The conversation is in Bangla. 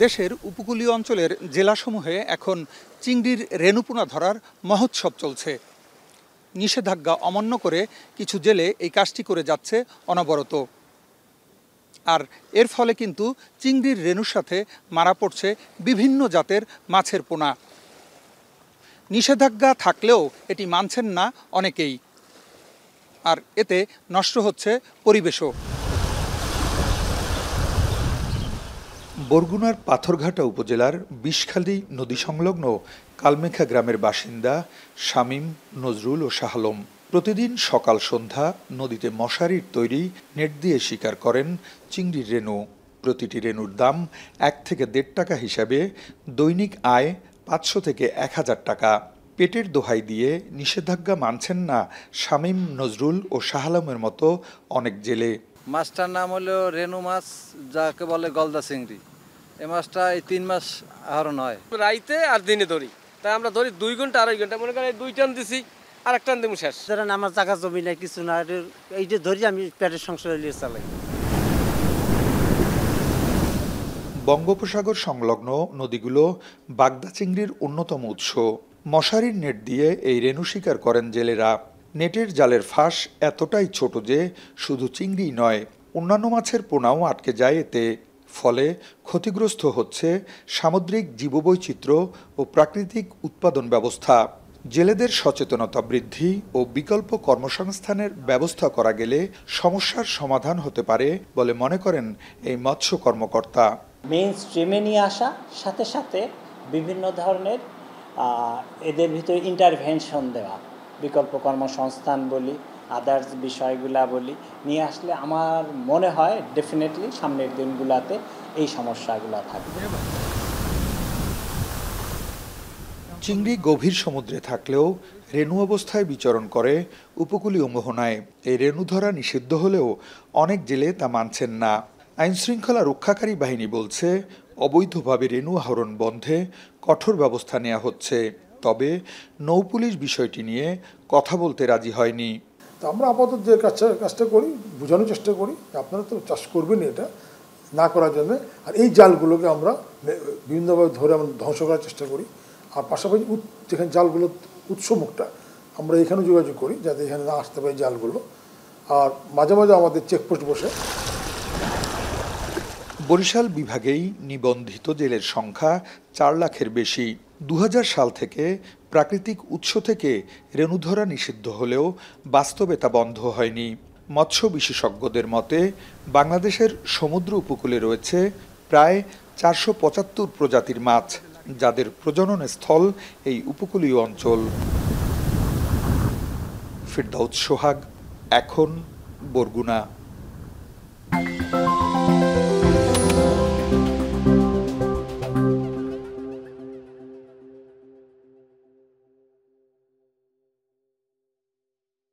দেশের উপকূলীয় অঞ্চলের জেলাসমূহে এখন চিংড়ির রেণুপোনা ধরার মহোৎসব চলছে। নিষেধাজ্ঞা অমান্য করে কিছু জেলে এই কাজটি করে যাচ্ছে অনবরত। আর এর ফলে কিন্তু চিংড়ির রেণুর সাথে মারা পড়ছে বিভিন্ন জাতের মাছের পোনা। নিষেধাজ্ঞা থাকলেও এটি মানছেন না অনেকেই, আর এতে নষ্ট হচ্ছে পরিবেশও। বরগুনার পাথরঘাটা উপজেলার বিষখালী নদী সংলগ্ন কালমেখা গ্রামের বাসিন্দা শামীম, নজরুল ও শাহ আলম প্রতিদিন সকাল সন্ধ্যা নদীতে মশারির তৈরি নেট দিয়ে শিকার করেন চিংড়ির রেণু। প্রতিটি রেণুর দাম 1 থেকে 1.5 টাকা হিসাবে দৈনিক আয় 500 থেকে 1000 টাকা। পেটের দোহাই দিয়ে নিষেধাজ্ঞা মানছেন না শামীম, নজরুল ও শাহ আলমের মতো অনেক জেলে। মাছটার নাম হলো রেণু মাছ, যাকে বলে গলদা চিংড়ি। এই মাছটা এই 3 মাস আহরণ হয়। রাইতে আর দিনে ধরি, তাই আমরা ধরি 2 ঘন্টা 2.5 ঘন্টা, মনে করেন 2 টান দিছি আর 1 টান দিব শেষ। ধরেন আমার জায়গা জমি নাই, কিছু না, এইটা ধরি আমি পেটের সংসার চালাই। বঙ্গোপসাগর সংলগ্ন নদীগুলো বাগদা চিংড়ির অন্যতম উৎস। মশারির নেট দিয়ে এই রেণু শিকার করেন জেলেরা। নেটের জালের ফাঁস এতটাই ছোট যে শুধু চিংড়ি নয়, অন্যান্য মাছের পোনাও আটকে যায় এতে। ফলে ক্ষতিগ্রস্ত হচ্ছে সামুদ্রিক জীববৈচিত্র্য ও প্রাকৃতিক উৎপাদন ব্যবস্থা। জেলেদের সচেতনতা বৃদ্ধি ও বিকল্প কর্মসংস্থানের ব্যবস্থা করা গেলে সমস্যার সমাধান হতে পারে বলে মনে করেন এই মৎস্য কর্মকর্তা। মেইন স্ট্রিমে নিয়ে আসা, সাথে সাথে বিভিন্ন ধরনের এদের ভিতরে ইন্টারভেনশন দেওয়া, বিকল্প কর্মসংস্থান বলি, আদার্স বিষয়গুলা বলি, নিয়ে আসলে আমার মনে হয় ডেফিনেটলি সামনের দিনগুলোতে এই সমস্যাগুলো থাকবে। চিংড়ি গভীর সমুদ্রে থাকলেও রেণু অবস্থায় বিচরণ করে উপকূলীয় মোহনায়। এই রেণু ধরা নিষিদ্ধ হলেও অনেক জেলে তা মানছেন না। আইনশৃঙ্খলা রক্ষাকারী বাহিনী বলছে, অবৈধভাবে রেণু আহরণ বন্ধে কঠোর ব্যবস্থা নেওয়া হচ্ছে। তবে নৌপুলিশ বিষয়টি নিয়ে কথা বলতে রাজি হয়নি। তো আমরা আপাতত যে কাজটা করি, বোঝানোর চেষ্টা করি আপনারা তো চাষ করবেন এটা না করার জন্য। আর এই জালগুলোকে আমরা বিভিন্নভাবে ধরে আমরা ধ্বংস করার চেষ্টা করি। আর পাশাপাশি যেখানে জালগুলো উৎসমুখটা আমরা এখানে যোগাযোগ করি যাতে এখানে না আসতে পারে জালগুলো। আর মাঝে মাঝে আমাদের চেকপোস্ট বসে। বরিশাল বিভাগেই নিবন্ধিত জেলের সংখ্যা 4 লাখের বেশি। 2000 সাল থেকে প্রাকৃতিক উৎস থেকে রেণু ধরা নিষিদ্ধ হলেও বাস্তবে তা বন্ধ হয়নি। মৎস্য বিশেষজ্ঞদের মতে বাংলাদেশের সমুদ্র উপকূলে রয়েছে প্রায় 475 প্রজাতির মাছ, যাদের প্রজনন স্থল এই উপকূলীয় অঞ্চল। ফিরদাউস সোহাগ, এখন, বরগুনা।